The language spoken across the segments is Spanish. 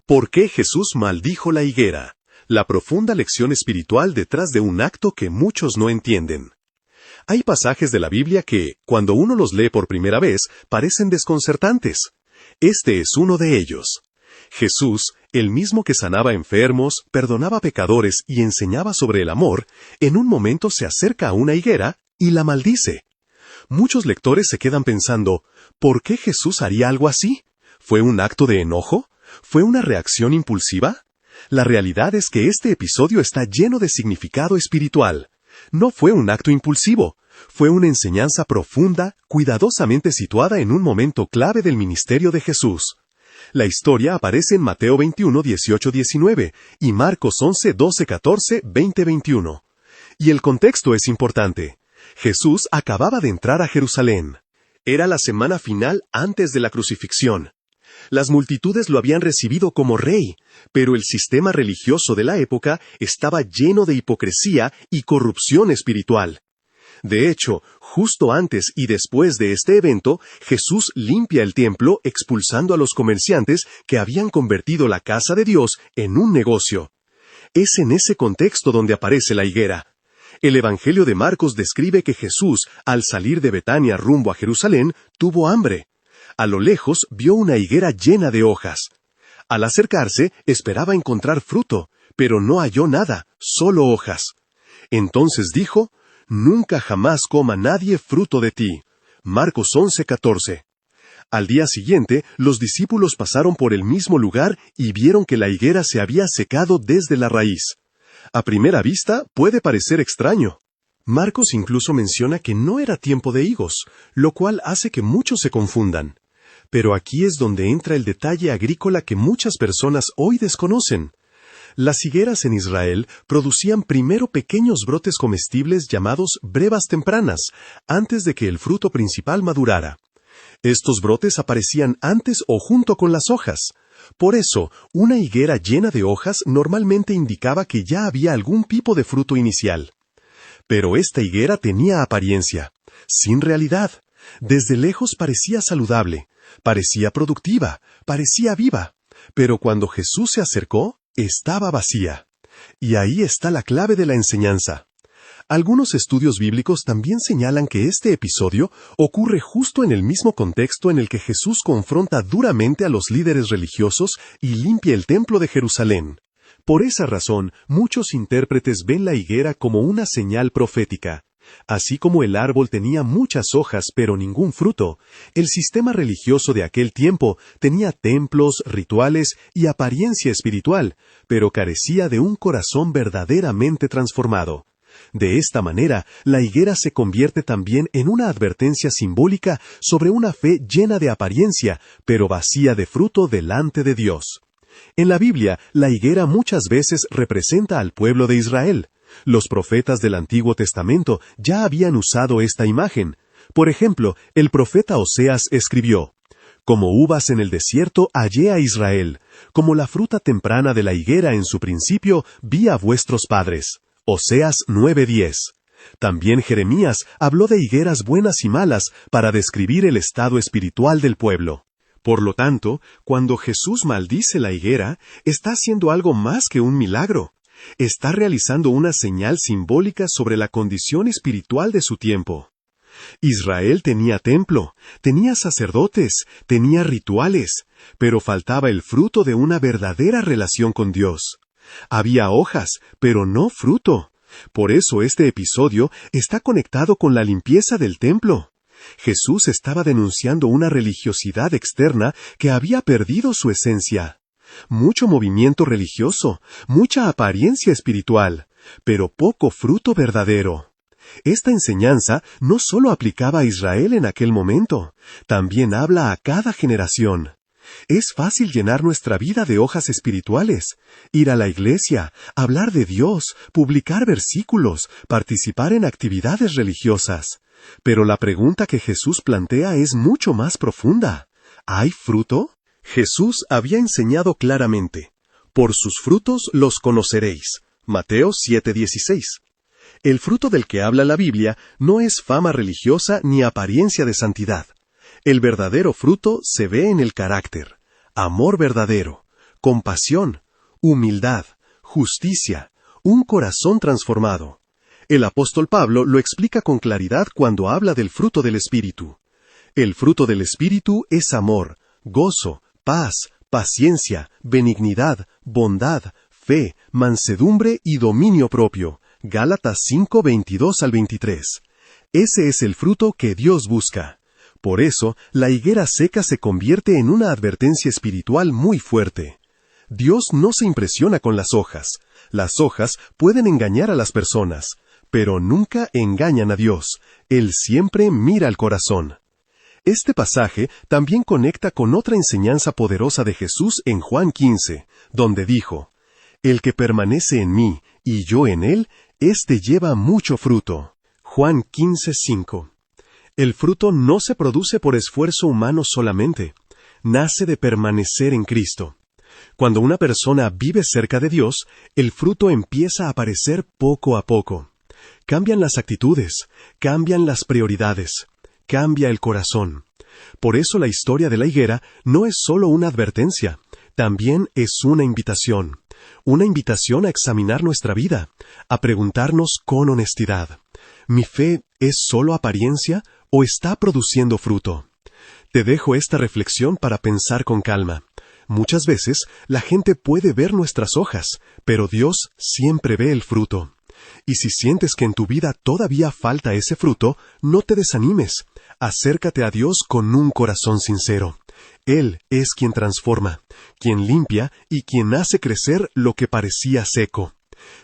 ¿Por qué Jesús maldijo la higuera? La profunda lección espiritual detrás de un acto que muchos no entienden. Hay pasajes de la Biblia que, cuando uno los lee por primera vez, parecen desconcertantes. Este es uno de ellos. Jesús, el mismo que sanaba enfermos, perdonaba pecadores y enseñaba sobre el amor, en un momento se acerca a una higuera y la maldice. Muchos lectores se quedan pensando, ¿por qué Jesús haría algo así? ¿Fue un acto de enojo? ¿Fue una reacción impulsiva? La realidad es que este episodio está lleno de significado espiritual. No fue un acto impulsivo, fue una enseñanza profunda, cuidadosamente situada en un momento clave del ministerio de Jesús. La historia aparece en Mateo 21, 18-19 y Marcos 11, 12, 14, 20, 21. Y el contexto es importante. Jesús acababa de entrar a Jerusalén. Era la semana final antes de la crucifixión. Las multitudes lo habían recibido como rey, pero el sistema religioso de la época estaba lleno de hipocresía y corrupción espiritual. De hecho, justo antes y después de este evento, Jesús limpia el templo expulsando a los comerciantes que habían convertido la casa de Dios en un negocio. Es en ese contexto donde aparece la higuera. El Evangelio de Marcos describe que Jesús, al salir de Betania rumbo a Jerusalén, tuvo hambre. A lo lejos vio una higuera llena de hojas. Al acercarse, esperaba encontrar fruto, pero no halló nada, solo hojas. Entonces dijo, «Nunca jamás coma nadie fruto de ti». Marcos 11:14. Al día siguiente, los discípulos pasaron por el mismo lugar y vieron que la higuera se había secado desde la raíz. A primera vista, puede parecer extraño. Marcos incluso menciona que no era tiempo de higos, lo cual hace que muchos se confundan. Pero aquí es donde entra el detalle agrícola que muchas personas hoy desconocen. Las higueras en Israel producían primero pequeños brotes comestibles llamados brevas tempranas, antes de que el fruto principal madurara. Estos brotes aparecían antes o junto con las hojas. Por eso, una higuera llena de hojas normalmente indicaba que ya había algún tipo de fruto inicial. Pero esta higuera tenía apariencia, sin realidad. Desde lejos parecía saludable, parecía productiva, parecía viva. Pero cuando Jesús se acercó, estaba vacía. Y ahí está la clave de la enseñanza. Algunos estudios bíblicos también señalan que este episodio ocurre justo en el mismo contexto en el que Jesús confronta duramente a los líderes religiosos y limpia el templo de Jerusalén. Por esa razón, muchos intérpretes ven la higuera como una señal profética. Así como el árbol tenía muchas hojas pero ningún fruto, el sistema religioso de aquel tiempo tenía templos, rituales y apariencia espiritual, pero carecía de un corazón verdaderamente transformado. De esta manera, la higuera se convierte también en una advertencia simbólica sobre una fe llena de apariencia, pero vacía de fruto delante de Dios. En la Biblia, la higuera muchas veces representa al pueblo de Israel. Los profetas del Antiguo Testamento ya habían usado esta imagen. Por ejemplo, el profeta Oseas escribió, «Como uvas en el desierto hallé a Israel, como la fruta temprana de la higuera en su principio vi a vuestros padres». Oseas 9:10. También Jeremías habló de higueras buenas y malas para describir el estado espiritual del pueblo. Por lo tanto, cuando Jesús maldice la higuera, está haciendo algo más que un milagro. Está realizando una señal simbólica sobre la condición espiritual de su tiempo. Israel tenía templo, tenía sacerdotes, tenía rituales, pero faltaba el fruto de una verdadera relación con Dios. Había hojas, pero no fruto. Por eso este episodio está conectado con la limpieza del templo. Jesús estaba denunciando una religiosidad externa que había perdido su esencia. Mucho movimiento religioso, mucha apariencia espiritual, pero poco fruto verdadero. Esta enseñanza no solo aplicaba a Israel en aquel momento, también habla a cada generación. Es fácil llenar nuestra vida de hojas espirituales, ir a la iglesia, hablar de Dios, publicar versículos, participar en actividades religiosas. Pero la pregunta que Jesús plantea es mucho más profunda. ¿Hay fruto? Jesús había enseñado claramente, «Por sus frutos los conoceréis». Mateo 7:16. El fruto del que habla la Biblia no es fama religiosa ni apariencia de santidad. El verdadero fruto se ve en el carácter, amor verdadero, compasión, humildad, justicia, un corazón transformado. El apóstol Pablo lo explica con claridad cuando habla del fruto del Espíritu. El fruto del Espíritu es amor, gozo, paz, paciencia, benignidad, bondad, fe, mansedumbre y dominio propio. Gálatas 5, 22 al 23. Ese es el fruto que Dios busca. Por eso, la higuera seca se convierte en una advertencia espiritual muy fuerte. Dios no se impresiona con las hojas. Las hojas pueden engañar a las personas, pero nunca engañan a Dios. Él siempre mira al corazón. Este pasaje también conecta con otra enseñanza poderosa de Jesús en Juan 15, donde dijo: «El que permanece en mí y yo en él, éste lleva mucho fruto». Juan 15:5. El fruto no se produce por esfuerzo humano solamente. Nace de permanecer en Cristo. Cuando una persona vive cerca de Dios, el fruto empieza a aparecer poco a poco. Cambian las actitudes, cambian las prioridades, cambia el corazón. Por eso la historia de la higuera no es solo una advertencia, también es una invitación a examinar nuestra vida, a preguntarnos con honestidad: ¿mi fe es solo apariencia o está produciendo fruto? Te dejo esta reflexión para pensar con calma. Muchas veces la gente puede ver nuestras hojas, pero Dios siempre ve el fruto. Y si sientes que en tu vida todavía falta ese fruto, no te desanimes. Acércate a Dios con un corazón sincero. Él es quien transforma, quien limpia y quien hace crecer lo que parecía seco.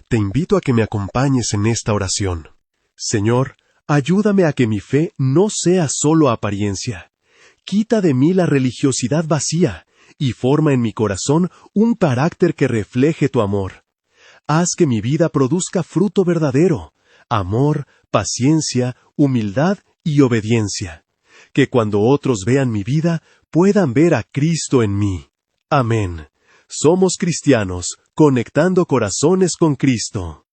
Te invito a que me acompañes en esta oración. Señor, ayúdame a que mi fe no sea solo apariencia. Quita de mí la religiosidad vacía y forma en mi corazón un carácter que refleje tu amor. Haz que mi vida produzca fruto verdadero, amor, paciencia, humildad y obediencia. Que cuando otros vean mi vida, puedan ver a Cristo en mí. Amén. Somos cristianos, conectando corazones con Cristo.